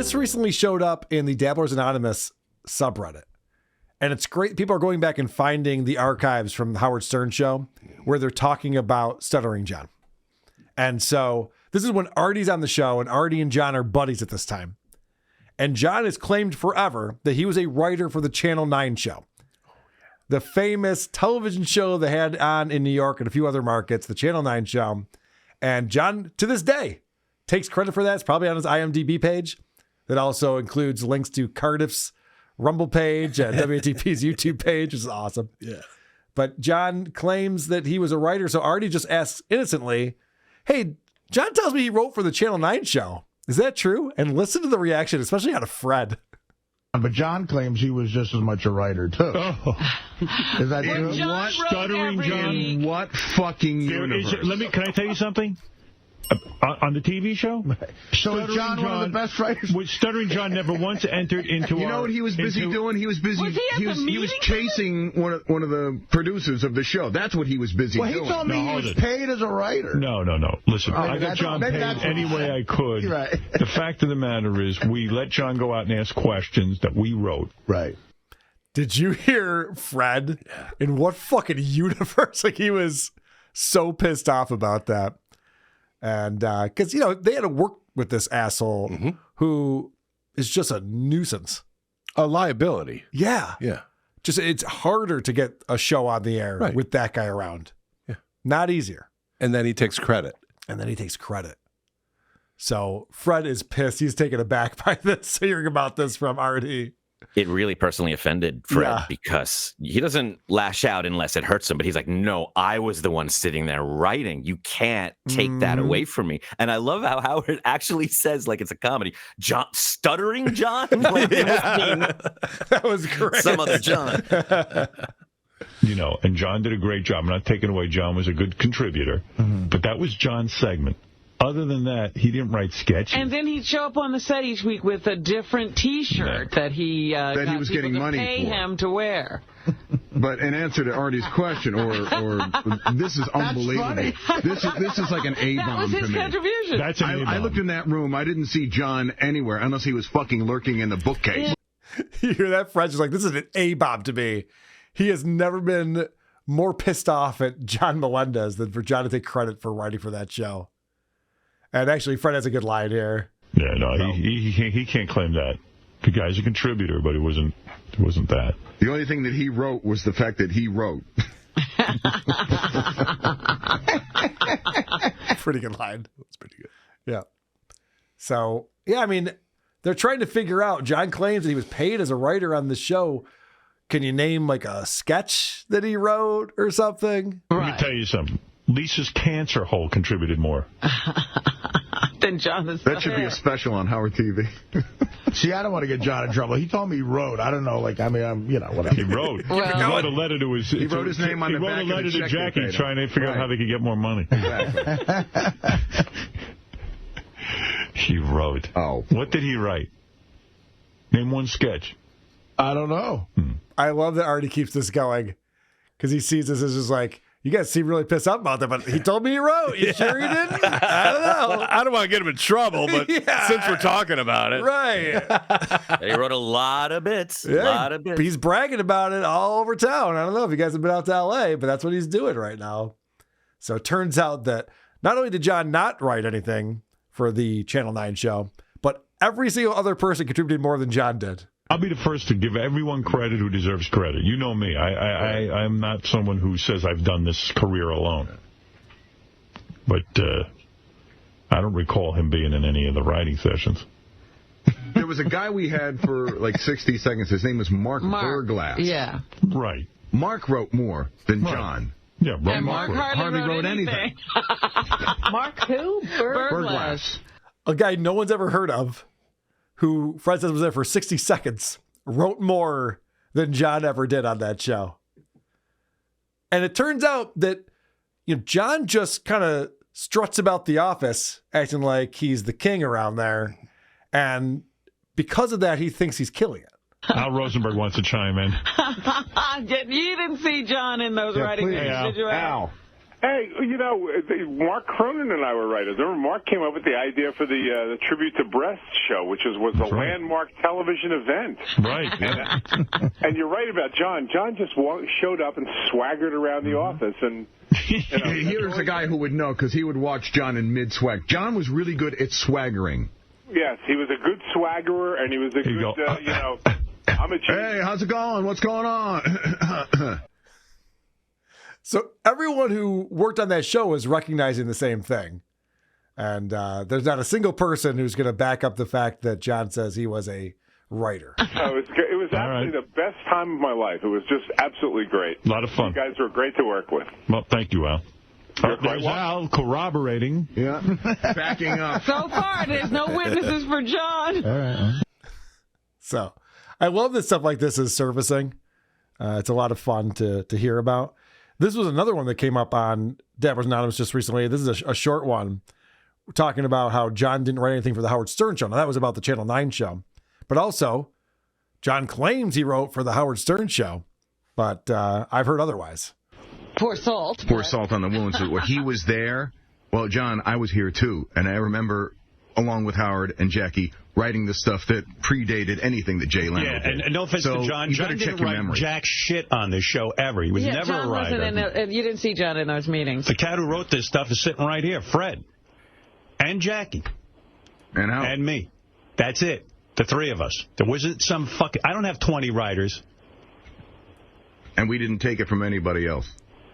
This recently showed up in the Dabblers Anonymous subreddit. And it's great. People are going back and finding the archives from the Howard Stern show where they're talking about Stuttering John. And so this is when Artie's on the show, and Artie and John are buddies at this time. And John has claimed forever that he was a writer for the Channel 9 show. The famous television show they had on in New York and a few other markets, the Channel 9 show. And John, to this day, takes credit for that. It's probably on his IMDb page. That also includes links to Cardiff's Rumble page and WATP's YouTube page, which is awesome. Yeah. But John claims that he was a writer, so Artie just asks innocently, hey, John tells me he wrote for the Channel 9 show. Is that true? And listen to the reaction, especially out of Fred. But John claims he was just as much a writer, too. Oh. Is that true? What? Stuttering John, what fucking universe? Can I tell you something? On the TV show? So is John one of the best writers? Stuttering John never once entered into You know what he was busy doing? He was busy. He was chasing one of the producers of the show. That's what he was busy doing. Well, he told me he was paid as a writer. No. Listen, I got John paid any way I could. Right. The fact of the matter is we let John go out and ask questions that we wrote. Right. Did you hear Fred? In what fucking universe? Like, he was so pissed off about that. And because, they had to work with this asshole who is just a nuisance. A liability. Yeah. Yeah. Just it's harder to get a show on the air with that guy around. Yeah. Not easier. And then he takes credit. So Fred is pissed. He's taken aback by this, hearing about this from Artie. It really personally offended Fred because he doesn't lash out unless it hurts him. But he's like, no, I was the one sitting there writing. You can't take that away from me. And I love how Howard actually says, like it's a comedy, John, Stuttering John? Like, that was great. Some other John. And John did a great job. I'm not taking away John was a good contributor. But that was John's segment. Other than that, he didn't write sketches. And then he'd show up on the set each week with a different T-shirt that he was getting money pay for. him to wear. But in answer to Artie's question, or this is unbelievable. This is like an A-bomb to me. That was his contribution. That's an A-bomb. I looked in that room. I didn't see John anywhere unless he was fucking lurking in the bookcase. You hear that? Fred's just like, this is an A-bomb to me. He has never been more pissed off at John Melendez than for John to take credit for writing for that show. And actually, Fred has a good line here. Yeah, no. He can't claim that. The guy's a contributor, but it wasn't that. The only thing that he wrote was the fact that he wrote. Pretty good line. That's pretty good. Yeah. So, they're trying to figure out, John claims that he was paid as a writer on the show. Can you name like a sketch that he wrote or something? Let me tell you something. Lisa's cancer hole contributed more. Than Jonathan. That should be a special on Howard TV. See, I don't want to get John in trouble. He told me he wrote. I don't know. Whatever. He wrote. He wrote a letter to his. He wrote his name on the back of the check. He wrote a letter to Jackie trying to figure out how they could get more money. Exactly. He wrote. Oh. What did he write? Name one sketch. I don't know. I love that Artie keeps this going because he sees this as just like, you guys seem really pissed off about that, but he told me he wrote. You sure he didn't? I don't know. I don't want to get him in trouble, but since we're talking about it. Right. He wrote a lot of bits. He's bragging about it all over town. I don't know if you guys have been out to L.A., but that's what he's doing right now. So it turns out that not only did John not write anything for the Channel 9 show, but every single other person contributed more than John did. I'll be the first to give everyone credit who deserves credit. You know me. I'm not someone who says I've done this career alone. But I don't recall him being in any of the writing sessions. There was a guy we had for like 60 seconds. His name was Mark Burglass. Yeah. Right. Mark wrote more than John. Yeah, Mark hardly wrote anything. Mark who? Burglass. A guy no one's ever heard of, who Fred says was there for 60 seconds, wrote more than John ever did on that show. And it turns out that John just kind of struts about the office, acting like he's the king around there. And because of that, he thinks he's killing it. Al Rosenberg wants to chime in. You didn't see John in those writing meetings, did you, Al? Hey, Mark Cronin and I were writers. Remember, Mark came up with the idea for the Tribute to Breast show, which was a landmark television event. Right. Yeah. And you're right about John. John just showed up and swaggered around the office. And here's a guy who would know, because he would watch John in mid-swag. John was really good at swaggering. Yes, he was a good swaggerer, and he was a good, I'm a genius. Hey, how's it going? What's going on? So everyone who worked on that show was recognizing the same thing. And there's not a single person who's going to back up the fact that John says he was a writer. It was absolutely the best time of my life. It was just absolutely great. A lot of fun. You guys were great to work with. Well, thank you, Al. There's Al corroborating. Yeah. Backing up. So far, there's no witnesses for John. All right. So I love that stuff like this is surfacing. It's a lot of fun to hear about. This was another one that came up on Dabblers Anonymous just recently. This is a short one. We're talking about how John didn't write anything for the Howard Stern show. Now, that was about the Channel 9 show. But also, John claims he wrote for the Howard Stern show. But I've heard otherwise. Pour salt. Pour salt on the wounds. He was there. Well, John, I was here, too. And I remember, along with Howard and Jackie, writing the stuff that predated anything that Jay Leno did. And no offense to John. John didn't write jack shit on this show ever. He was never John a writer. Wasn't you didn't see John in those meetings. The cat who wrote this stuff is sitting right here, Fred. And Jackie. And Howard. And me. That's it. The three of us. There wasn't some fucking... I don't have 20 writers. And we didn't take it from anybody else.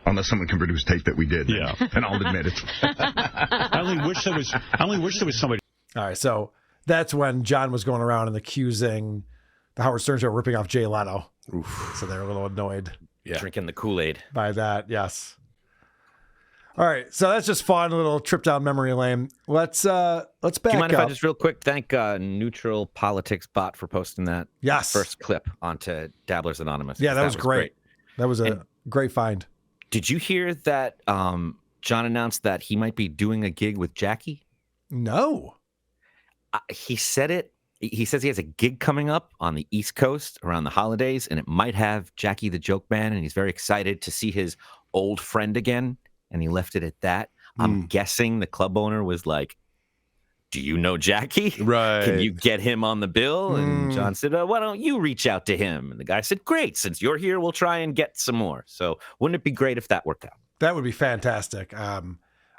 Unless someone can produce tape that we did. Yeah. And I'll admit it. I only wish there was somebody... All right, so that's when John was going around and accusing the Howard Stern show of ripping off Jay Leno. Oof. So they're a little annoyed. Yeah. Drinking the Kool-Aid. By that, yes. All right, so that's just fun, a little trip down memory lane. Let's back up. Do you mind if I just real quick thank Neutral Politics Bot for posting that first clip onto Dabblers Anonymous? Yeah, that was great. That was a great find. Did you hear that John announced that he might be doing a gig with Jackie? No. He said it. He says he has a gig coming up on the East Coast around the holidays, and it might have Jackie the Joke Man, and he's very excited to see his old friend again, and he left it at that. I'm guessing the club owner was like, do you know Jackie? Right. Can you get him on the bill? And John said, why don't you reach out to him? And the guy said, great. Since you're here, we'll try and get some more. So wouldn't it be great if that worked out? That would be fantastic.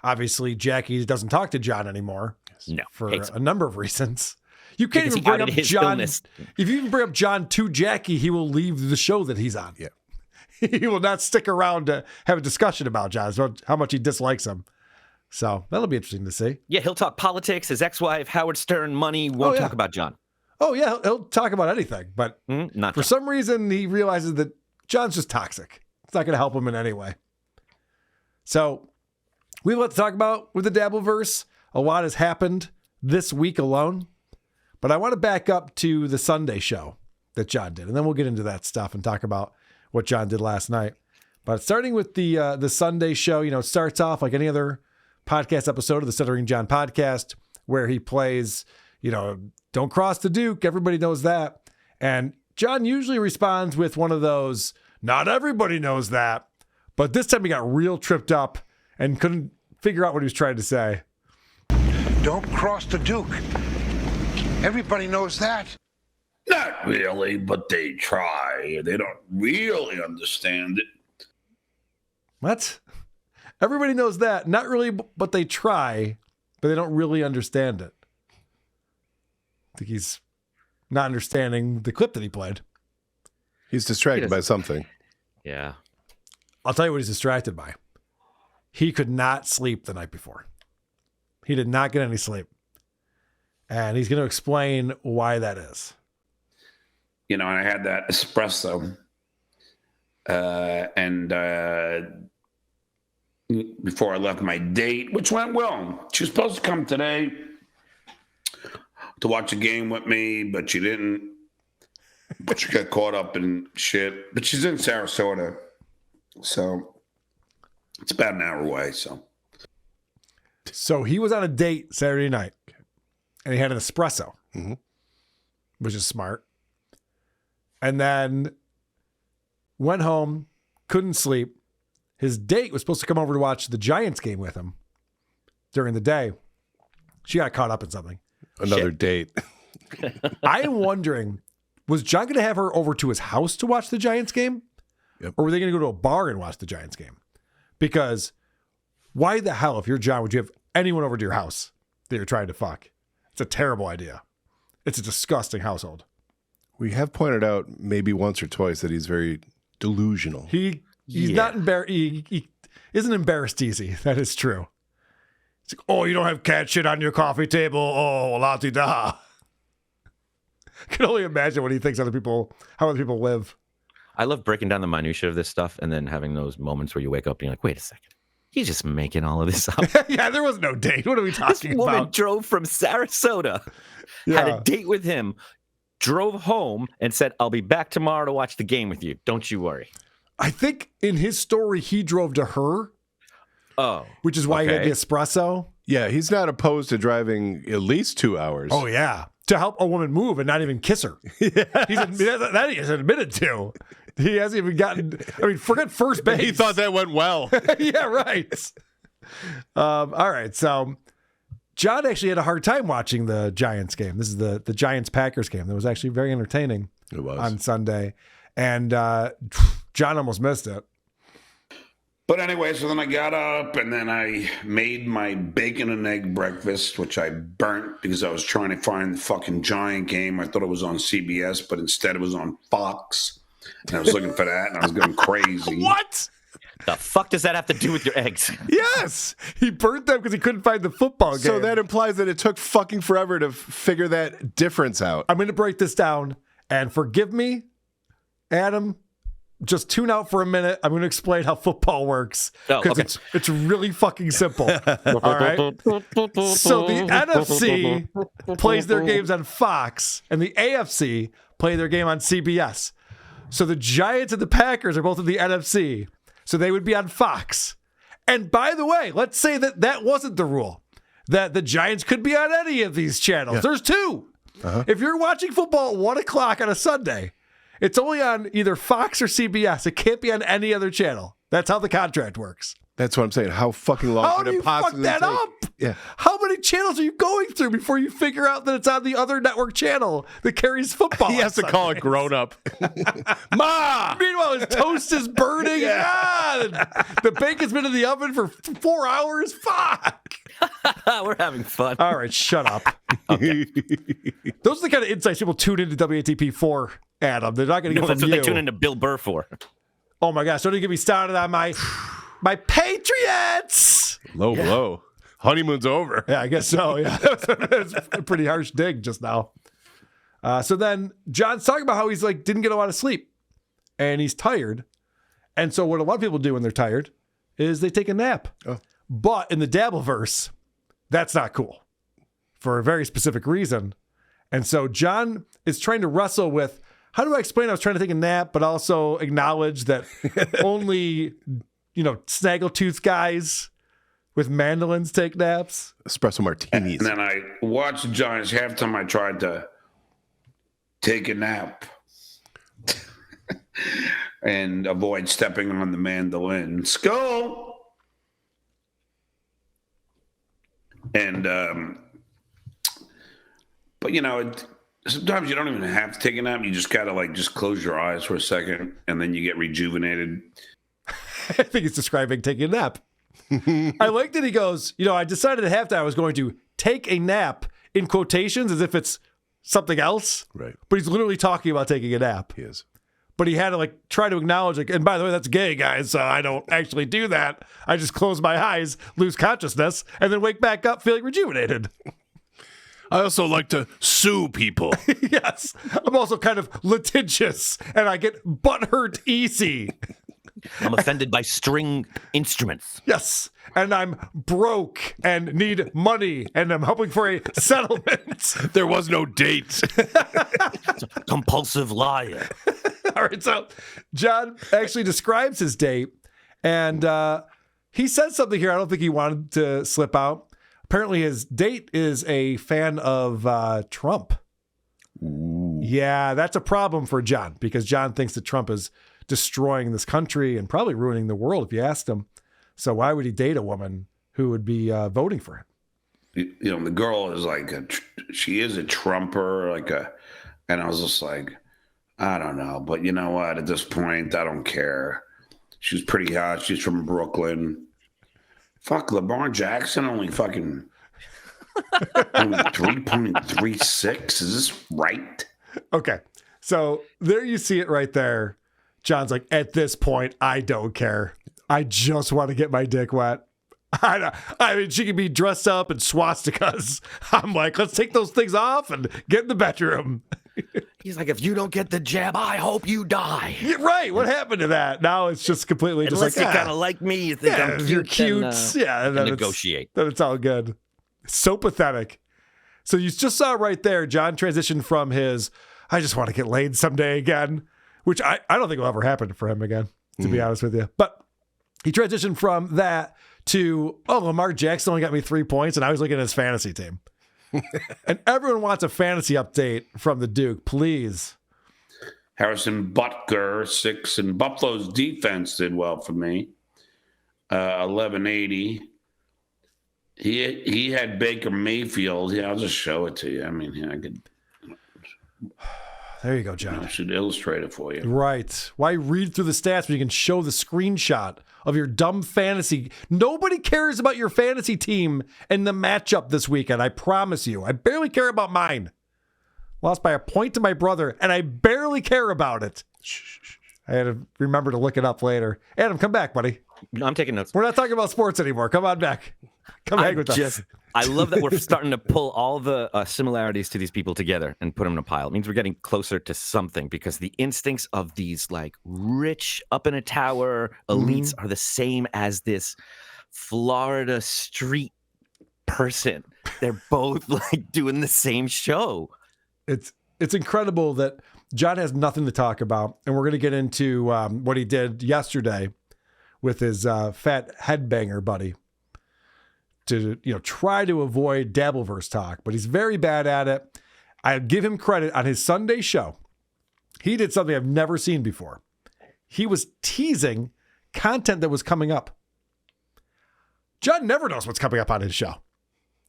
Obviously, Jackie doesn't talk to John anymore. No. For a number of reasons. You can't even bring up John. If you even bring up John to Jackie, he will leave the show that he's on. Yeah. He will not stick around to have a discussion about John, how much he dislikes him. So that'll be interesting to see. Yeah, he'll talk politics, his ex-wife, Howard Stern, money, won't talk about John. Oh, yeah, he'll talk about anything. But not for some reason, he realizes that John's just toxic. It's not going to help him in any way. So we have a lot to talk about with the Dabbleverse. A lot has happened this week alone. But I want to back up to the Sunday show that John did. And then we'll get into that stuff and talk about what John did last night. But starting with the Sunday show, it starts off like any other podcast episode of the Stuttering John podcast, where he plays, don't cross the Duke. Everybody knows that. And John usually responds with one of those, not everybody knows that. But this time he got real tripped up and couldn't figure out what he was trying to say. Don't cross the Duke. Everybody knows that. Not really, but they try. They don't really understand it. What? Everybody knows that. Not really, but they try, but they don't really understand it. I think he's not understanding the clip that he played. He's distracted by something. Yeah. I'll tell you what he's distracted by. He could not sleep the night before. He did not get any sleep. And he's going to explain why that is. And I had that espresso. And before I left my date, which went well. She was supposed to come today to watch a game with me, but she didn't. But she got caught up in shit. But she's in Sarasota. So it's about an hour away. So he was on a date Saturday night. And he had an espresso, which is smart. And then went home, couldn't sleep, his date was supposed to come over to watch the Giants game with him during the day. She got caught up in something. Another date. I'm wondering, was John going to have her over to his house to watch the Giants game? Yep. Or were they going to go to a bar and watch the Giants game? Because why the hell, if you're John, would you have anyone over to your house that you're trying to fuck? It's a terrible idea. It's a disgusting household. We have pointed out maybe once or twice that he's very delusional. He's not embarrassed. He isn't embarrassed easy. That is true. It's like, oh, you don't have cat shit on your coffee table. Oh, la-di-da. I can only imagine what he thinks how other people live. I love breaking down the minutia of this stuff and then having those moments where you wake up and you're like, wait a second. He's just making all of this up. Yeah, there was no date. What are we talking This woman about? drove from Sarasota, had a date with him, drove home, and said, I'll be back tomorrow to watch the game with you. Don't you worry. I think in his story, he drove to her. Oh. Which is why he had the espresso. Yeah, he's not opposed to driving at least 2 hours. Oh, yeah. To help a woman move and not even kiss her. That he has admitted to. He hasn't even gotten, forget first base. He thought that went well. Yeah, right. All right. So John actually had a hard time watching the Giants game. This is the Giants-Packers game. That was actually very entertaining. It was. On Sunday. And John almost missed it. But anyway, so then I got up and then I made my bacon and egg breakfast, which I burnt because I was trying to find the fucking Giant game. I thought it was on CBS, but instead it was on Fox. And I was looking for that and I was going crazy. What? The fuck does that have to do with your eggs? Yes. He burnt them because he couldn't find the football game. So that implies that it took fucking forever to figure that difference out. I'm going to break this down and forgive me, Adam. Just tune out for a minute. I'm going to explain how football works because it's really fucking simple. All right. So the NFC plays their games on Fox, and the AFC play their game on CBS. So the Giants and the Packers are both in the NFC, so they would be on Fox. And by the way, let's say that wasn't the rule, that the Giants could be on any of these channels. Yeah. There's two. Uh-huh. If you're watching football at 1 o'clock on a Sunday, it's only on either Fox or CBS. It can't be on any other channel. That's how the contract works. That's what I'm saying. How fucking long could it possibly take? How do you fuck that up? Yeah. How many channels are you going through before you figure out that it's on the other network channel that carries football? He has to call it grown up. Ma! Meanwhile, his toast is burning. The bacon's been in the oven for 4 hours. Fuck. We're having fun. All right, shut up. Okay. Those are the kind of insights people tune into WATP for, Adam. They're not going to get from that's you. What they tune into Bill Burr for. Oh my gosh! Don't even get me started on my Patriots. Low. Honeymoon's over. Yeah, I guess so. Yeah, that's a pretty harsh dig just now. So then John's talking about how he's didn't get a lot of sleep, and he's tired. And so what a lot of people do when they're tired is they take a nap. Oh. But in the Dabbleverse, that's not cool for a very specific reason. And so John is trying to wrestle with, how do I explain I was trying to take a nap, but also acknowledge that only, snaggletooth guys with mandolins take naps? Espresso martinis. And then I watched the Giants. Half time I tried to take a nap and avoid stepping on the mandolin. Skull! And, but sometimes you don't even have to take a nap. You just gotta just close your eyes for a second, and then you get rejuvenated. I think he's describing taking a nap. I like that he goes, I decided at halftime I was going to take a nap in quotations as if it's something else. Right. But he's literally talking about taking a nap. He is. But he had to try to acknowledge, and by the way, that's gay, guys. So I don't actually do that. I just close my eyes, lose consciousness, and then wake back up feeling rejuvenated. I also like to sue people. Yes. I'm also kind of litigious, and I get butthurt easy. I'm offended by string instruments. Yes. And I'm broke and need money, and I'm hoping for a settlement. There was no date. Compulsive liar. All right, so John actually describes his date, and he said something here I don't think he wanted to slip out. Apparently his date is a fan of Trump. Ooh. Yeah, that's a problem for John, because John thinks that Trump is destroying this country and probably ruining the world if you asked him. So why would he date a woman who would be voting for him? You know, the girl is like she is a Trumper, and I was just like, I don't know, but you know what? At this point, I don't care. She's pretty hot. She's from Brooklyn. Fuck, Lamar Jackson only fucking only 3.36. Is this right? Okay, so there you see it right there. John's like, at this point, I don't care. I just want to get my dick wet. I mean, she can be dressed up in swastikas. I'm like, let's take those things off and get in the bedroom. He's like, if you don't get the jab, I hope you die. Yeah, right. What happened to that? Now it's just completely Unless just like, you kind of like me, you think I'm cute. You're cute. And negotiate. Then it's all good. So pathetic. So you just saw right there, John transitioned from his, I just want to get laid someday again, which I don't think will ever happen for him again, to be honest with you. But he transitioned from that to, Lamar Jackson only got me 3 points, and I was looking at his fantasy team. And everyone wants a fantasy update from the Duke, please. Harrison Butker, 6, and Buffalo's defense did well for me. 1180. He had Baker Mayfield. Yeah, I'll just show it to you. I mean, I could. There you go, John. I should illustrate it for you. Right. Why read through the stats when you can show the screenshot of your dumb fantasy? Nobody cares about your fantasy team and the matchup this weekend. I promise you. I barely care about mine. Lost by a point to my brother, and I barely care about it. I had to remember to look it up later. Adam, come back, buddy. No, I'm taking notes. We're not talking about sports anymore. Come on back. Come hang with us. I love that we're starting to pull all the similarities to these people together and put them in a pile. It means we're getting closer to something because the instincts of these like rich up in a tower elites are the same as this Florida street person. They're both like doing the same show. It's incredible that John has nothing to talk about, and we're going to get into what he did yesterday with his fat headbanger buddy to try to avoid Dabbleverse talk, but he's very bad at it. I give him credit on his Sunday show. He did something I've never seen before. He was teasing content that was coming up. John never knows what's coming up on his show.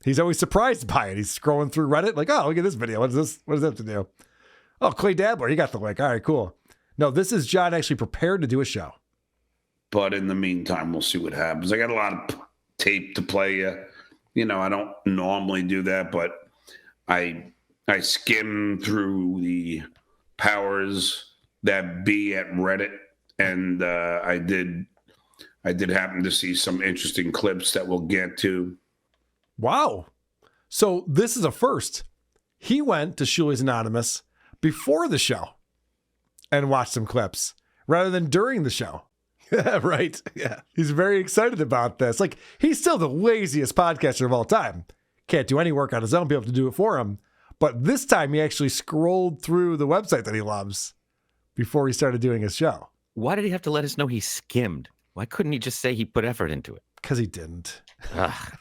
He's always surprised by it. He's scrolling through Reddit like, oh, look at this video. What is this? What does that have to do? Oh, Clay Dabbler, he got the link. All right, cool. No, this is John actually prepared to do a show. But in the meantime, we'll see what happens. I got a lot of tape to play you. I don't normally do that, but I skim through the powers that be at Reddit, and I did happen to see some interesting clips that we'll get to. Wow. So this is a first. He went to Shuli's Anonymous before the show and watched some clips rather than during the show. Right. Yeah. He's very excited about this. Like, he's still the laziest podcaster of all time. Can't do any work on his own, be able to do it for him. But this time he actually scrolled through the website that he loves before he started doing his show. Why did he have to let us know he skimmed? Why couldn't he just say he put effort into it? Because he didn't.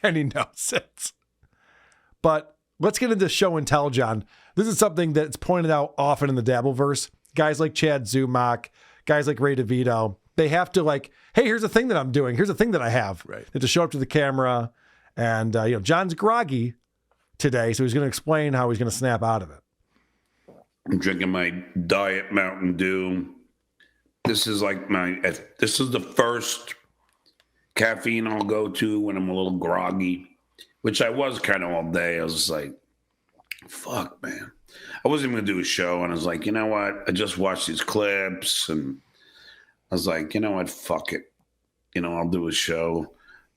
And he knows it. But let's get into show and tell, John. This is something that's pointed out often in the Dabbleverse. Guys like Chad Zumach, guys like Ray DeVito, they have to like, hey, here's a thing that I'm doing. Here's a thing that I have. Right. They have to show up to the camera. And, John's groggy today, so he's going to explain how he's going to snap out of it. I'm drinking my Diet Mountain Dew. This is the first caffeine I'll go to when I'm a little groggy, which I was kind of all day. I was just like, fuck, man. I wasn't going to do a show, and I was like, you know what? I just watched these clips, and I was like, you know what? Fuck it. I'll do a show.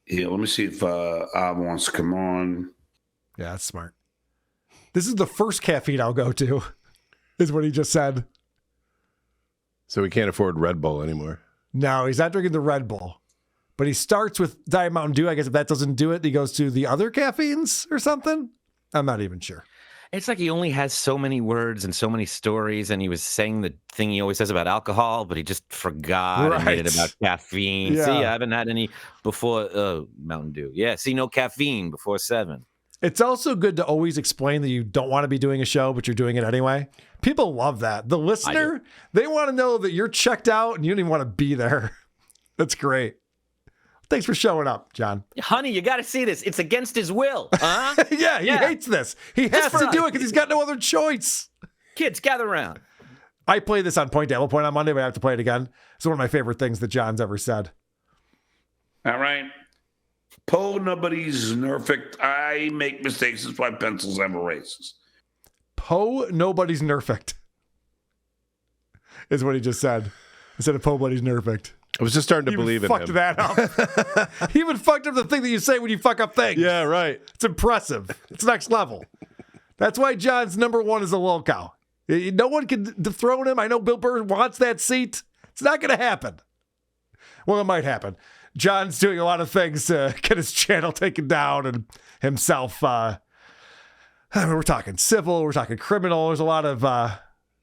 Yeah, let me see if Ab wants to come on. Yeah, that's smart. This is the first caffeine I'll go to, is what he just said. So he can't afford Red Bull anymore. No, he's not drinking the Red Bull. But he starts with Diet Mountain Dew. I guess if that doesn't do it, he goes to the other caffeines or something. I'm not even sure. It's like he only has so many words and so many stories, and he was saying the thing he always says about alcohol, but he just forgot and made it about caffeine. Yeah. See, I haven't had any before Mountain Dew. Yeah, see, no caffeine before 7. It's also good to always explain that you don't want to be doing a show, but you're doing it anyway. People love that. The listener, they want to know that you're checked out and you don't even want to be there. That's great. Thanks for showing up, John. Honey, you got to see this. It's against his will. Huh? Yeah, he hates this. He has to do it because he's got no other choice. Kids, gather around. I played this on Point Devil Point on Monday, but I have to play it again. It's one of my favorite things that John's ever said. All right. Poe, nobody's perfect. I make mistakes. That's why pencils have erasers. Poe, nobody's nerfect. Is what he just said. Instead of Poe, nobody's nerfect. I was just starting to believe in him. Fucked that up. He even fucked up the thing that you say when you fuck up things. Yeah, right. It's impressive. It's next level. That's why John's number one is a lolcow. No one can dethrone him. I know Bill Burr wants that seat. It's not going to happen. Well, it might happen. John's doing a lot of things to get his channel taken down and himself. We're talking civil. We're talking criminal. There's a lot of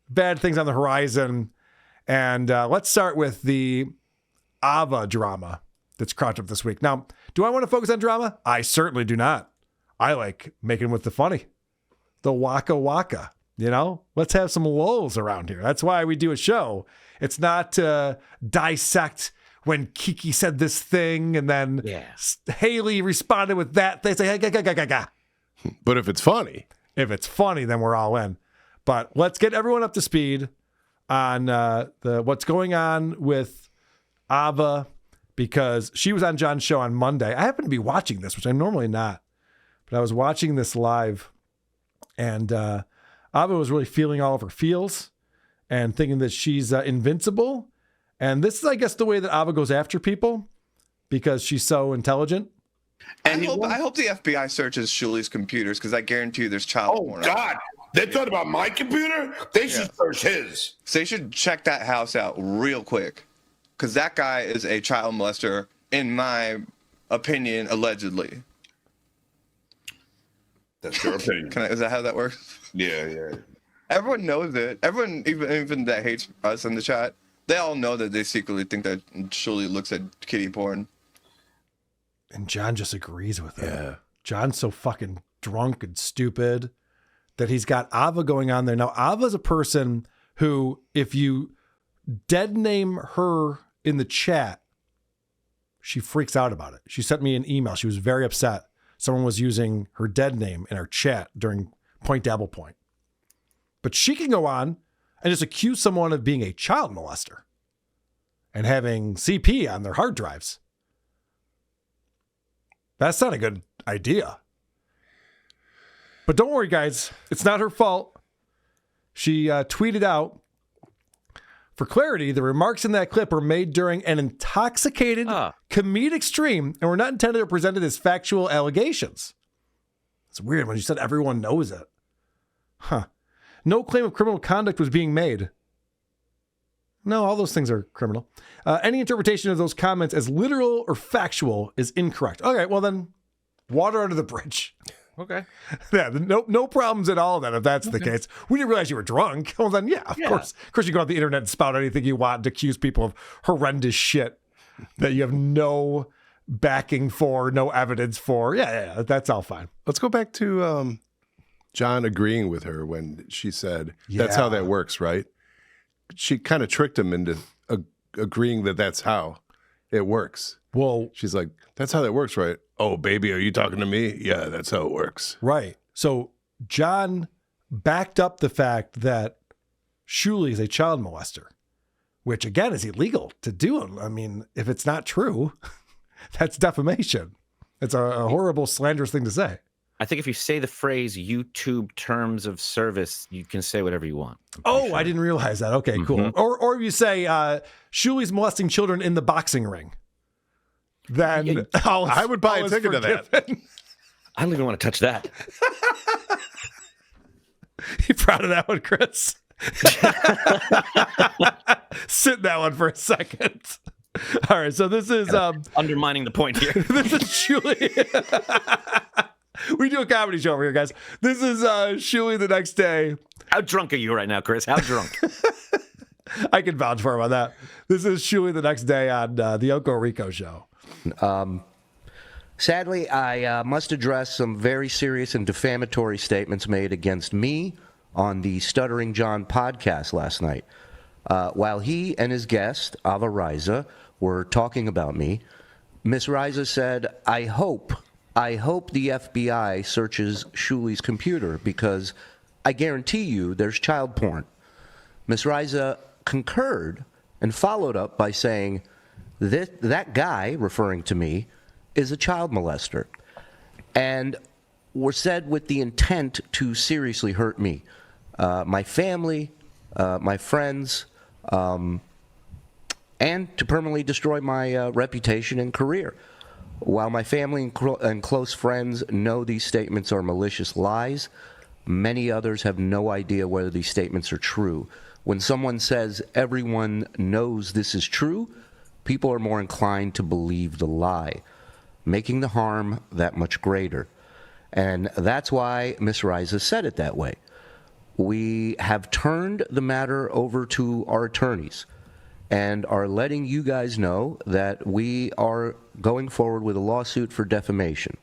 bad things on the horizon. And let's start with the Ava drama that's cropped up this week. Now, do I want to focus on drama? I certainly do not. I like making with the funny. The waka waka. You know, let's have some lulls around here. That's why we do a show. It's not to dissect when Kiki said this thing and then Haley responded with that. They say, But if it's funny. If it's funny, then we're all in. But let's get everyone up to speed on what's going on with Ava, because she was on John's show on Monday. I happen to be watching this, which I'm normally not. But I was watching this live, and Ava was really feeling all of her feels and thinking that she's invincible. And this is, I guess, the way that Ava goes after people because she's so intelligent. And I hope the FBI searches Shuli's computers because I guarantee you there's child porn. Oh, God. They thought about my computer? They should search his. So they should check that house out real quick because that guy is a child molester, in my opinion, allegedly. That's your opinion. Is that how that works? Yeah. Everyone knows it. Everyone, even that hates us in the chat, they all know that they secretly think that Shuli looks at kiddie porn. And John just agrees with it. Yeah. John's so fucking drunk and stupid that he's got Ava going on there. Now, Ava's a person who, if you dead name her in the chat, she freaks out about it. She sent me an email. She was very upset. Someone was using her dead name in our chat during Point Dabble Point. But she can go on and just accuse someone of being a child molester and having CP on their hard drives. That's not a good idea. But don't worry, guys. It's not her fault. She tweeted out, for clarity, the remarks in that clip were made during an intoxicated comedic stream and were not intended or presented as factual allegations. It's weird when you said everyone knows it. Huh. No claim of criminal conduct was being made. No, all those things are criminal. Any interpretation of those comments as literal or factual is incorrect. Okay, well then, water under the bridge. Okay. Yeah, no problems at all then if that's the case. We didn't realize you were drunk. Well then, yeah, of course. Of course you go on the internet and spout anything you want to accuse people of horrendous shit that you have no backing for, no evidence for. Yeah, that's all fine. Let's go back to John agreeing with her when she said, that's how that works, right? She kind of tricked him into agreeing that that's how it works. Well, she's like, that's how that works, right? Oh, baby, are you talking to me? Yeah, that's how it works. Right. So John backed up the fact that Shuli is a child molester, which again is illegal to do. I mean, if it's not true, that's defamation. It's a horrible, slanderous thing to say. I think if you say the phrase YouTube terms of service, you can say whatever you want. Oh, I didn't realize that. Okay, cool. Or if you say Shuli's molesting children in the boxing ring, then I would buy a ticket to that. I don't even want to touch that. You proud of that one, Chris? Sit in that one for a second. All right, so this is undermining the point here. This is Shuli. We do a comedy show over here, guys. This is Shuli the next day. How drunk are you right now, Chris? How drunk? I can vouch for him on that. This is Shuli the next day on the Oko Rico show. Sadly, I must address some very serious and defamatory statements made against me on the Stuttering John podcast last night. While he and his guest, Ava Reiza, were talking about me, Miss Reiza said, I hope the FBI searches Shuli's computer because I guarantee you there's child porn. Miss Reiza concurred and followed up by saying, that guy, referring to me, is a child molester, and were said with the intent to seriously hurt me, my family, my friends, and to permanently destroy my reputation and career. While my family and close friends know these statements are malicious lies, many others have no idea whether these statements are true. When someone says everyone knows this is true, people are more inclined to believe the lie, making the harm that much greater. And that's why Ms. Reiza said it that way. We have turned the matter over to our attorneys and are letting you guys know that we are going forward with a lawsuit for defamation.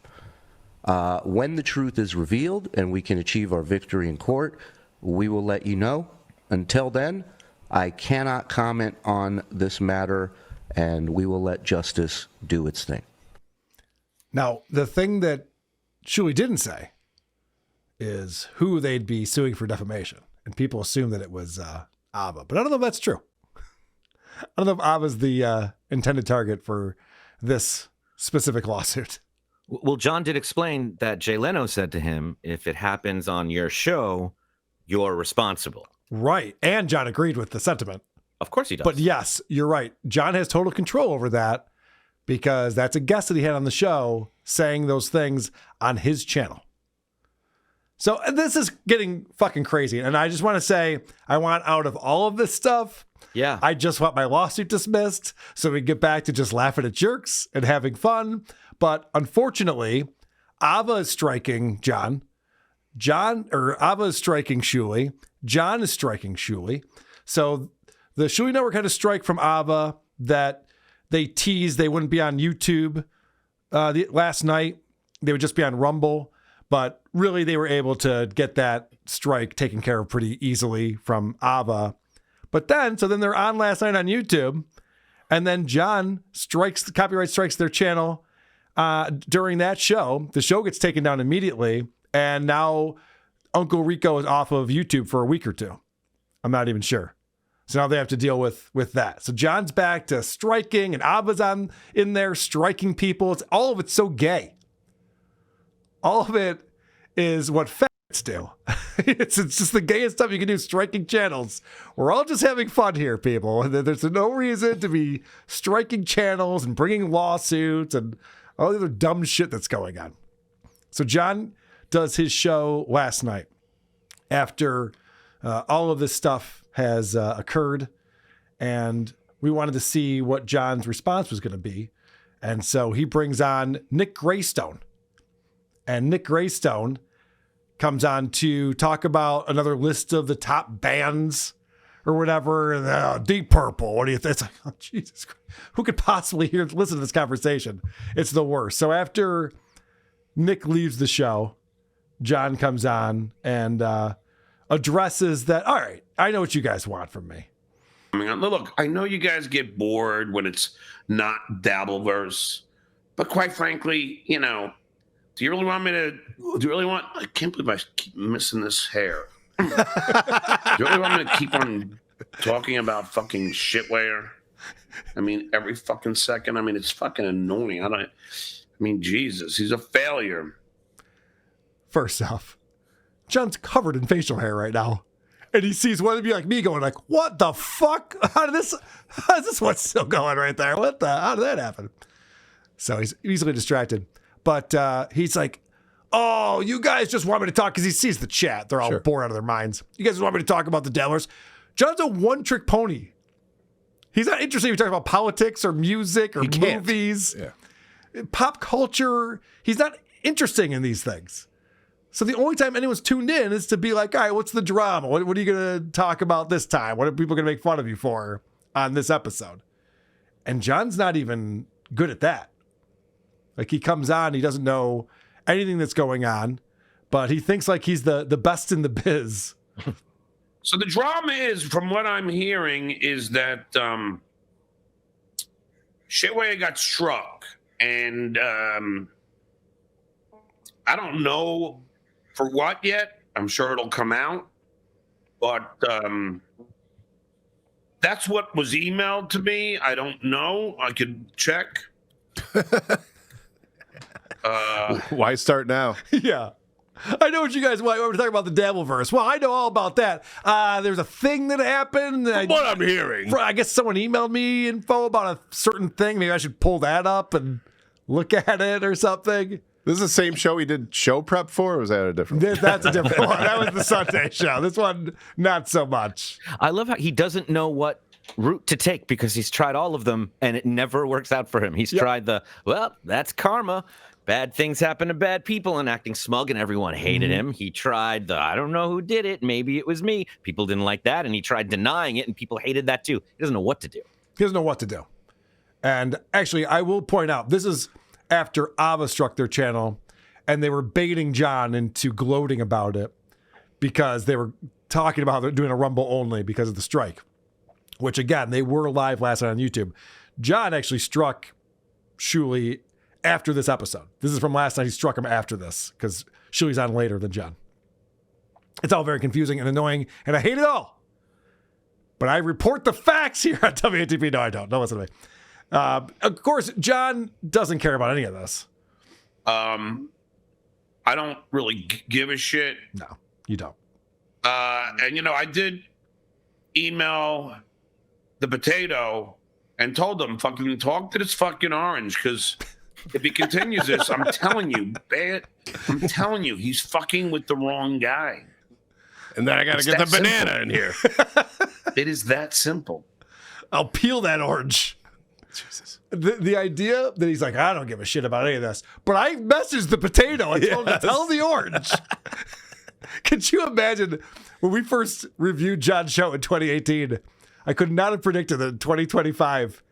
When the truth is revealed and we can achieve our victory in court, we will let you know. Until then, I cannot comment on this matter, and we will let justice do its thing. Now, the thing that Shuli didn't say is who they'd be suing for defamation. And people assume that it was Ava. But I don't know if that's true. I don't know if Ava's the intended target for this specific lawsuit. Well, John did explain that Jay Leno said to him, if it happens on your show, you're responsible. Right. And John agreed with the sentiment. Of course he does. But yes, you're right. John has total control over that because that's a guest that he had on the show saying those things on his channel. So this is getting fucking crazy. And I just want to say, I want out of all of this stuff. Yeah. I just want my lawsuit dismissed so we get back to just laughing at jerks and having fun. But unfortunately, Ava is striking John. Ava is striking Shuli. John is striking Shuli. So the Shuli Network had a strike from Ava that they teased they wouldn't be on YouTube last night. They would just be on Rumble. But really, they were able to get that strike taken care of pretty easily from Ava. But then they're on last night on YouTube. And then John copyright strikes their channel during that show. The show gets taken down immediately. And now Uncle Rico is off of YouTube for a week or two. I'm not even sure. So now they have to deal with that. So John's back to striking, and Ava's in there striking people. All of it's so gay. All of it is what faggots do. It's just the gayest stuff you can do, striking channels. We're all just having fun here, people. There's no reason to be striking channels and bringing lawsuits and all the other dumb shit that's going on. So John does his show last night after all of this stuff has occurred, and we wanted to see what John's response was going to be. And so he brings on Nick Greystone. And Nick Greystone comes on to talk about another list of the top bands or whatever. And, Deep Purple. What do you think? It's like, oh, Jesus Christ. Who could possibly listen to this conversation? It's the worst. So after Nick leaves the show, John comes on and addresses that. All right, I know what you guys want from me. I mean, look, I know you guys get bored when it's not Dabbleverse, but quite frankly, do you really want me to? Do you really want? I can't believe I keep missing this hair. Do you really want me to keep on talking about fucking shitware? I mean, every fucking second. I mean, it's fucking annoying. Jesus, he's a failure. First off, John's covered in facial hair right now. And he sees one of you like me going like, what the fuck? How is this what's still going right there? How did that happen? So he's easily distracted. But he's like, oh, you guys just want me to talk, because he sees the chat. They're all bored out of their minds. You guys just want me to talk about the Dabblers. John's a one-trick pony. He's not interested if you talk about politics or music or movies. Yeah. Pop culture. He's not interesting in these things. So the only time anyone's tuned in is to be like, all right, what's the drama? What are you going to talk about this time? What are people going to make fun of you for on this episode? And John's not even good at that. Like he comes on, he doesn't know anything that's going on, but he thinks like he's the best in the biz. So the drama is, from what I'm hearing, is that Shitway got struck, and I don't know for what yet. I'm sure it'll come out, but that's what was emailed to me. I don't know. I could check. Why start now? Yeah. I know what you guys want. We're talking about the Dabbleverse. Well, I know all about that. There's a thing that happened. From what I'm hearing. I guess someone emailed me info about a certain thing. Maybe I should pull that up and look at it or something. This is the same show we did show prep for, or was that a different one? That's a different one. That was the Sunday show. This one, not so much. I love how he doesn't know what route to take because he's tried all of them and it never works out for him. He's tried that's karma. Bad things happen to bad people, and acting smug, and everyone hated him. He tried I don't know who did it. Maybe it was me. People didn't like that, and he tried denying it, and people hated that too. He doesn't know what to do. He doesn't know what to do. And actually, I will point out, this is after Ava struck their channel, and they were baiting John into gloating about it because they were talking about how they're doing a Rumble only because of the strike, which, again, they were live last night on YouTube. John actually struck Shuli after this episode. This is from last night. He struck him after this because Shuli's on later than John. It's all very confusing and annoying, and I hate it all. But I report the facts here on WATP. No, I don't. Don't listen to me. Of course, John doesn't care about any of this. I don't really give a shit. No, you don't. And, I did email the potato and told him, fucking talk to this fucking orange, because if he continues this, I'm telling you, he's fucking with the wrong guy. And then I got to get the banana in here. It is that simple. I'll peel that orange. Jesus. The idea that he's like, I don't give a shit about any of this, but I messaged the potato. I told him to tell the orange. Could you imagine when we first reviewed John's show in 2018? I could not have predicted that in 2025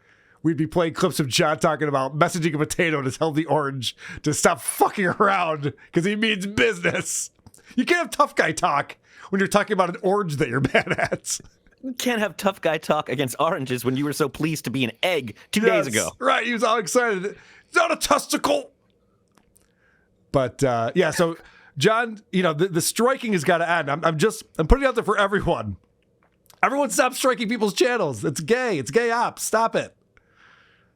we'd be playing clips of John talking about messaging a potato to tell the orange to stop fucking around because he means business. You can't have tough guy talk when you're talking about an orange that you're mad at. You can't have tough guy talk against oranges when you were so pleased to be an egg 2 days ago. Right, he was all excited. It's not a testicle. But, so John, the striking has got to end. I'm putting it out there for everyone. Everyone stop striking people's channels. It's gay. It's gay ops. Stop it.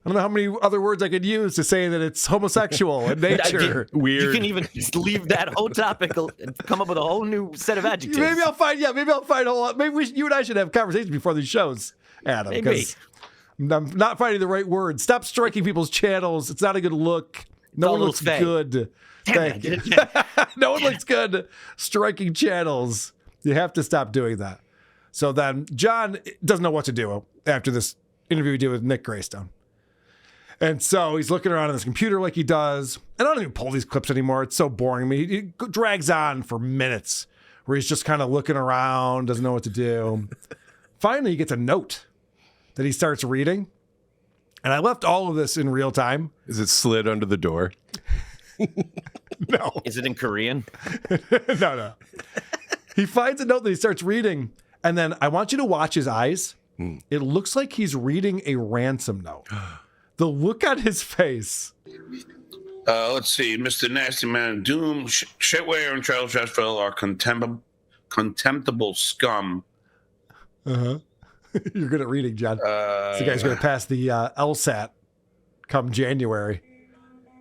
I don't know how many other words I could use to say that it's homosexual in nature. Weird. You can even just leave that whole topic and come up with a whole new set of adjectives. Maybe I'll find a whole lot. Maybe you and I should have conversations before these shows, Adam. Maybe. I'm not finding the right words. Stop striking people's channels. It's not a good look. No one looks good. No one looks good striking channels. You have to stop doing that. So then John doesn't know what to do after this interview we did with Nick Greystone. And so he's looking around on his computer like he does. And I don't even pull these clips anymore. It's so boring. I mean, it drags on for minutes where he's just kind of looking around, doesn't know what to do. Finally, he gets a note that he starts reading. And I left all of this in real time. Is it slid under the door? No. Is it in Korean? No. He finds a note that he starts reading. And then I want you to watch his eyes. It looks like he's reading a ransom note. The look on his face. Let's see. Mr. Nasty Man Doom, Shitway and Charles Sheffield are contemptible scum. Uh-huh. You're good at reading, John. This guy's going to pass the LSAT come January.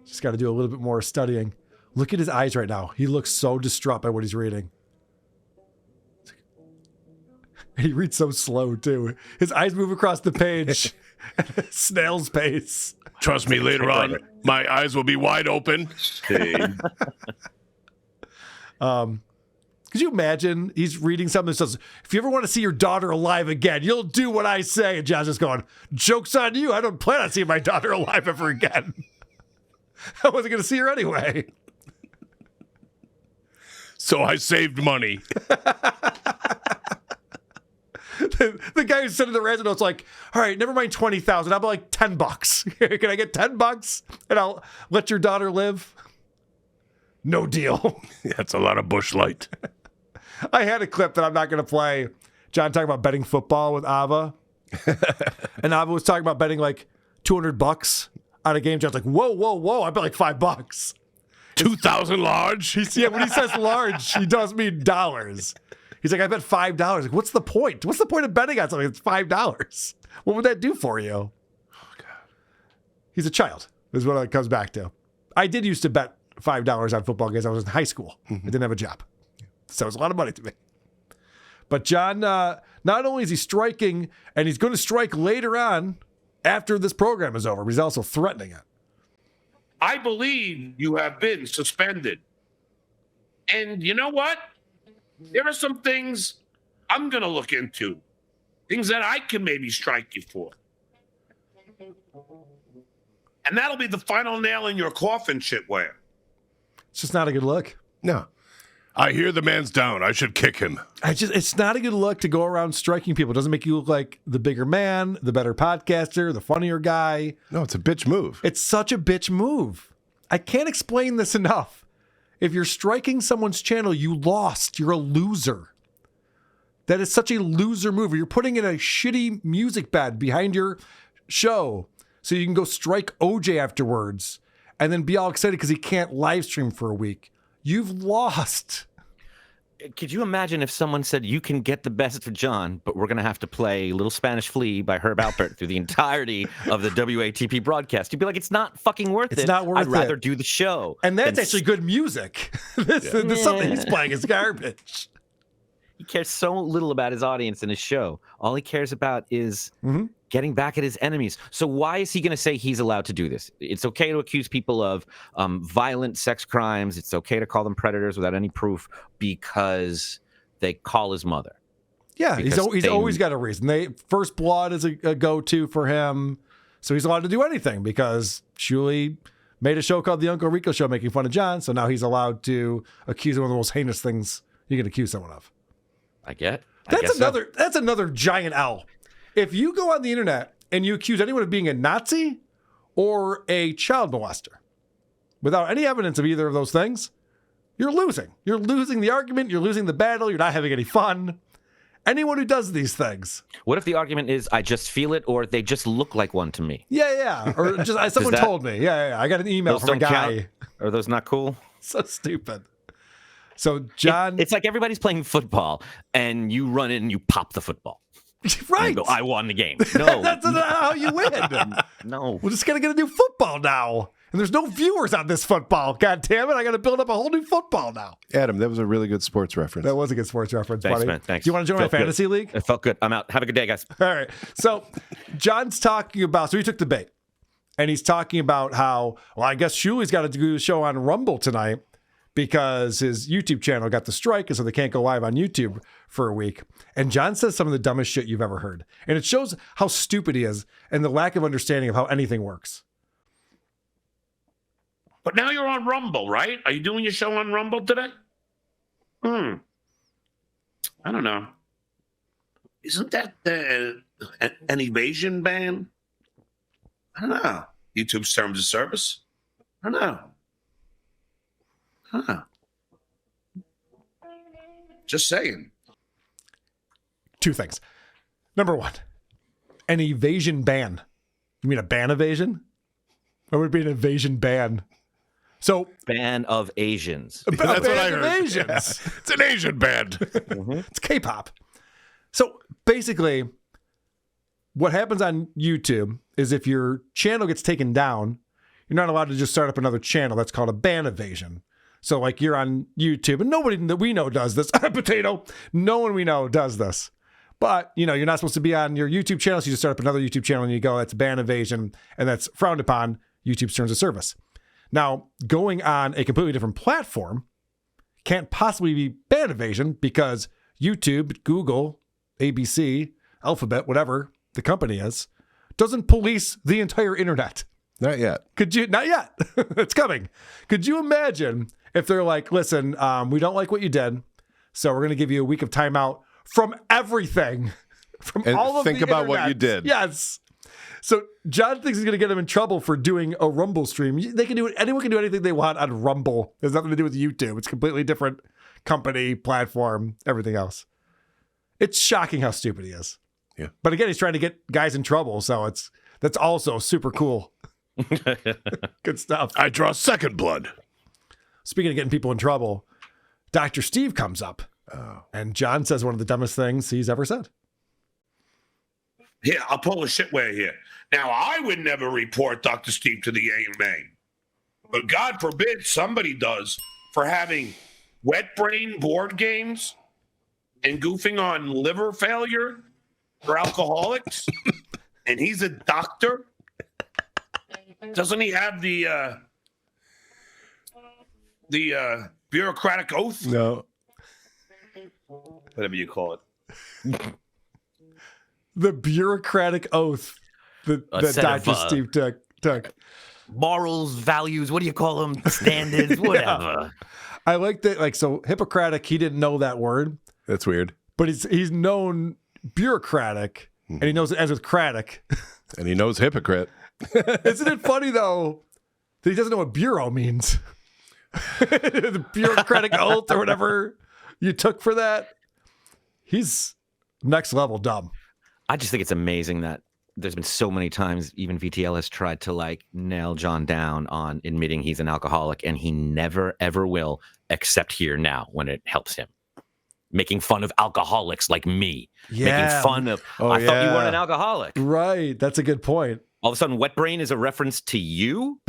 Just got to do a little bit more studying. Look at his eyes right now. He looks so distraught by what he's reading. He reads so slow, too. His eyes move across the page at a snail's pace. Trust me, later on, my eyes will be wide open. Could you imagine he's reading something that says, if you ever want to see your daughter alive again, you'll do what I say. And John's just going, joke's on you. I don't plan on seeing my daughter alive ever again. I wasn't going to see her anyway. So I saved money. The guy who's sending the ransom note's like, all right, never mind 20,000. I'll be like $10. Can I get $10 and I'll let your daughter live? No deal. That's a lot of Bush Light. I had a clip that I'm not going to play. John talking about betting football with Ava. And Ava was talking about betting like $200 on a game. John's like, whoa. I bet like $5. 2,000 large? Yeah, when he says large, he does mean dollars. He's like, I bet $5. Like, what's the point? What's the point of betting on something that's $5? What would that do for you? Oh, God. He's a child, is what it comes back to. I did used to bet $5 on football games. I was in high school. I didn't have a job. So it was a lot of money to me. But John, not only is he striking, and he's going to strike later on after this program is over, but he's also threatening it. I believe you have been suspended. And you know what? There are some things I'm going to look into. Things that I can maybe strike you for. And that'll be the final nail in your coffin, shitware. It's just not a good look. No. I hear the man's down. I should kick him. It's not a good look to go around striking people. It doesn't make you look like the bigger man, the better podcaster, the funnier guy. No, it's a bitch move. It's such a bitch move. I can't explain this enough. If you're striking someone's channel, you lost. You're a loser. That is such a loser move. You're putting in a shitty music bed behind your show so you can go strike OJ afterwards and then be all excited because he can't live stream for a week. You've lost. Could you imagine if someone said, you can get the best of John, but we're going to have to play Little Spanish Flea by Herb Alpert through the entirety of the WATP broadcast? You'd be like, it's not fucking worth it. It's not worth it. I'd rather do the show. And that's actually good music. This something he's playing is garbage. He cares so little about his audience and his show. All he cares about is getting back at his enemies. So why is he going to say he's allowed to do this? It's okay to accuse people of violent sex crimes. It's okay to call them predators without any proof because they call his mother. Yeah, he's always got a reason. First Blood is a go-to for him. So he's allowed to do anything because Shuli made a show called The Uncle Rico Show making fun of John. So now he's allowed to accuse him of the most heinous things you can accuse someone of. That's another giant L. If you go on the internet and you accuse anyone of being a Nazi or a child molester without any evidence of either of those things, you're losing. You're losing the argument. You're losing the battle. You're not having any fun. Anyone who does these things. What if the argument is, I just feel it, or they just look like one to me? Yeah. Or just someone told me. Yeah. I got an email from a guy. Count? Are those not cool? So stupid. So John, it's like everybody's playing football, and you run in and you pop the football. Right. Go, I won the game. No. That's not how you win. No. We're just going to get a new football now. And there's no viewers on this football. God damn it. I got to build up a whole new football now. Adam, that was a really good sports reference. That was a good sports reference, Thanks, buddy. man. Thanks. Do you want to join my fantasy league? It felt good. I'm out. Have a good day, guys. All right. So John's talking about, so he took the bait. And he's talking about how, well, I guess Shuli's got to do a show on Rumble tonight because his YouTube channel got the strike, and so they can't go live on YouTube for a week. And John says some of the dumbest shit you've ever heard. And it shows how stupid he is and the lack of understanding of how anything works. But now you're on Rumble, right? Are you doing your show on Rumble today? I don't know. Isn't that an evasion ban? I don't know. YouTube's terms of service? I don't know. Just saying. Two things. Number one, an evasion ban. You mean a ban evasion? Or would it be an evasion ban? So ban of Asians. That's what I heard. Asians. Yeah. It's an Asian band. It's K-pop. So basically, what happens on YouTube is if your channel gets taken down, you're not allowed to just start up another channel. That's called a ban evasion. So like you're on YouTube, and nobody that we know does this. Potato. No one we know does this. But, you know, you're not supposed to be on your YouTube channel, so you just start up another YouTube channel and you go, that's ban evasion, and that's frowned upon YouTube's terms of service. Now, going on a completely different platform can't possibly be ban evasion because YouTube, Google, ABC, Alphabet, whatever the company is, doesn't police the entire internet. Not yet. Not yet. It's coming. Could you imagine if they're like, listen, we don't like what you did, so we're going to give you a week of timeout from everything. from And all of think the about what internet. you did. Yes. So John thinks he's going to get him in trouble for doing a Rumble stream. They can do it. Anyone can do anything they want on Rumble. It has nothing to do with YouTube. It's a completely different company, platform, everything else. It's shocking how stupid he is. Yeah. But again, he's trying to get guys in trouble, so that's also super cool. Good stuff. I draw second blood. Speaking of getting people in trouble, Dr. Steve comes up, and John says one of the dumbest things he's ever said. Here, I'll pull a shitway here. Now, I would never report Dr. Steve to the AMA, but God forbid somebody does for having wet brain board games and goofing on liver failure for alcoholics. And he's a doctor. Doesn't he have the bureaucratic oath? No. Whatever you call it. The bureaucratic oath that Dr. Steve took. Morals, values, what do you call them? Standards, whatever. Yeah. I like that. Like, so Hippocratic, he didn't know that word. That's weird. But he's known bureaucratic, and he knows it as with cratic. And he knows hypocrite. Isn't it funny, though, that he doesn't know what bureau means? The bureaucratic oath or whatever you took for that. He's next level dumb. I just think it's amazing that there's been so many times even VTL has tried to like nail John down on admitting he's an alcoholic, and he never, ever will, except here now when it helps him. Making fun of alcoholics like me. Yeah. Making fun of, I thought you weren't an alcoholic. Right. That's a good point. All of a sudden, wet brain is a reference to you?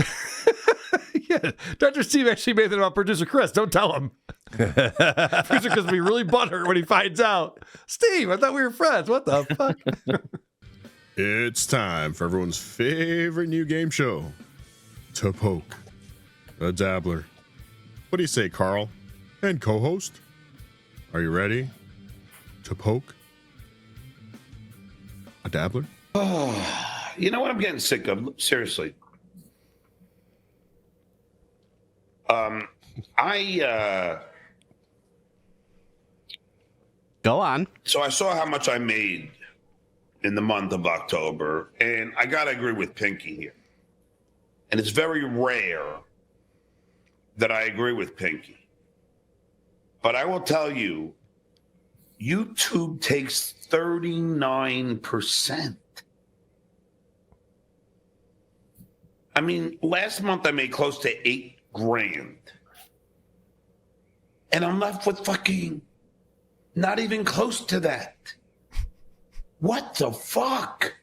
Yeah. Dr. Steve actually made that about producer Chris. Don't tell him. Producer Chris will be really butthurt when he finds out. Steve, I thought we were friends. What the fuck? It's time for everyone's favorite new game show, To Poke a Dabbler. What do you say, Carl? And co-host? Are you ready to poke a dabbler? Oh, you know what I'm getting sick of? Seriously. Go on. So I saw how much I made in the month of October, and I got to agree with Pinky here. And it's very rare that I agree with Pinky. But I will tell you, YouTube takes 39%. I mean, last month I made close to $8,000. And I'm left with fucking not even close to that. What the fuck?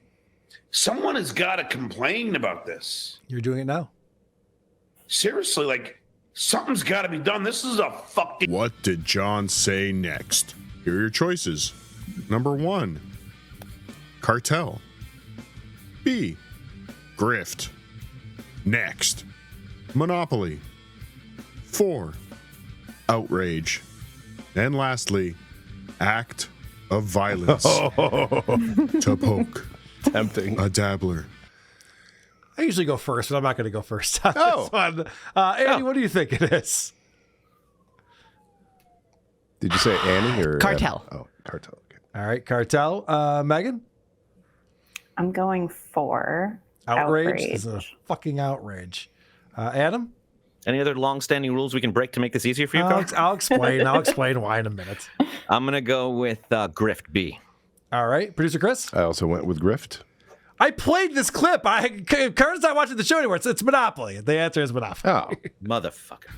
Someone has got to complain about this. You're doing it now. Seriously, like, something's got to be done. This is a fucking... What did John say next? Here are your choices. Number 1, cartel. B, grift. Next, monopoly. 4, outrage. And lastly, act of violence. To poke. Tempting. A dabbler. I usually go first, but I'm not going to go first on this one. Andy, what do you think it is? Did you say Annie or Cartel? Oh, cartel. Okay. All right, cartel. Megan? I'm going for outrage. This is a fucking outrage. Adam? Any other long-standing rules we can break to make this easier for you, Carl? I'll explain. I'll explain why in a minute. I'm going to go with grift B. All right. Producer Chris? I also went with grift. I played this clip. Curtis not watching the show anymore. It's Monopoly. The answer is Monopoly. Oh. Motherfucker.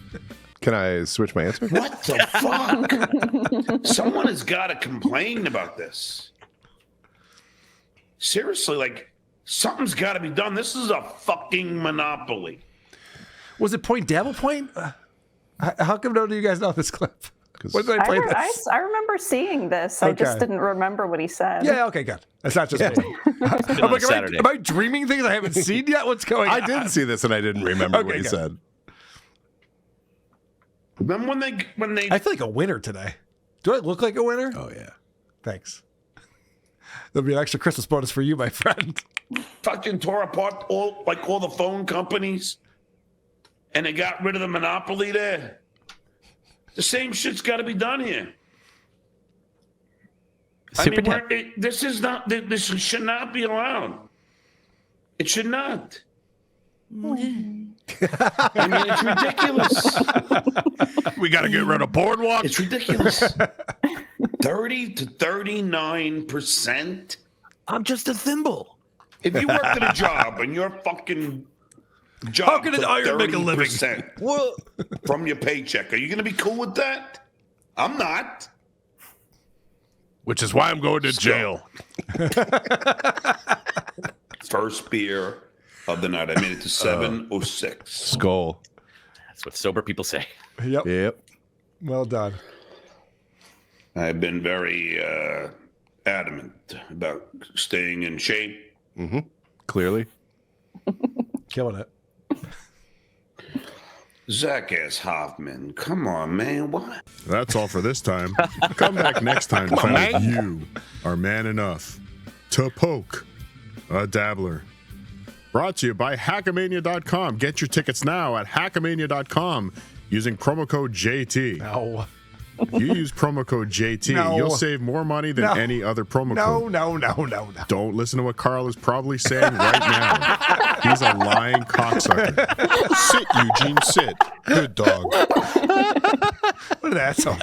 Can I switch my answer? What the fuck? Someone has got to complain about this. Seriously, like, something's got to be done. This is a fucking monopoly. Was it Point Dabble Point? How come none of you guys know this clip? When did I play this? I remember seeing this. I just didn't remember what he said. Yeah, okay, good. That's not just me. I'm like, am I dreaming things I haven't seen yet? What's going on? I did see this and I didn't remember what he said. Remember when they I feel like a winner today. Do I look like a winner? Oh yeah. Thanks. There'll be an extra Christmas bonus for you, my friend. Fucking tore apart all the phone companies, and they got rid of the monopoly there. The same shit's got to be done here. Super this is not. This should not be allowed. It should not. I mean, it's ridiculous. We got to get rid of Boardwalk. It's ridiculous. 30 to 39%. I'm just a thimble. If you worked at a job and your fucking job How can an iron make a living? From your paycheck, are you going to be cool with that? I'm not. Which is why I'm going to jail. First beer of the night. I made it to 7:06. Skull. That's what sober people say. Yep. Well done. I've been very adamant about staying in shape. Mm-hmm. Clearly. Killing it. Zach S. Hoffman, come on, man. What? That's all for this time. Come back next time to find out you are man enough to poke a dabbler. Brought to you by Hackamania.com. Get your tickets now at Hackamania.com using promo code JT. No. You use promo code JT, you'll save more money than any other promo code. No. Don't listen to what Carl is probably saying right now. He's a lying cocksucker. Sit, Eugene, sit. Good dog. What an asshole.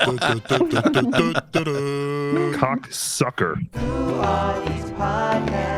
Cocksucker. Who are these podcasts?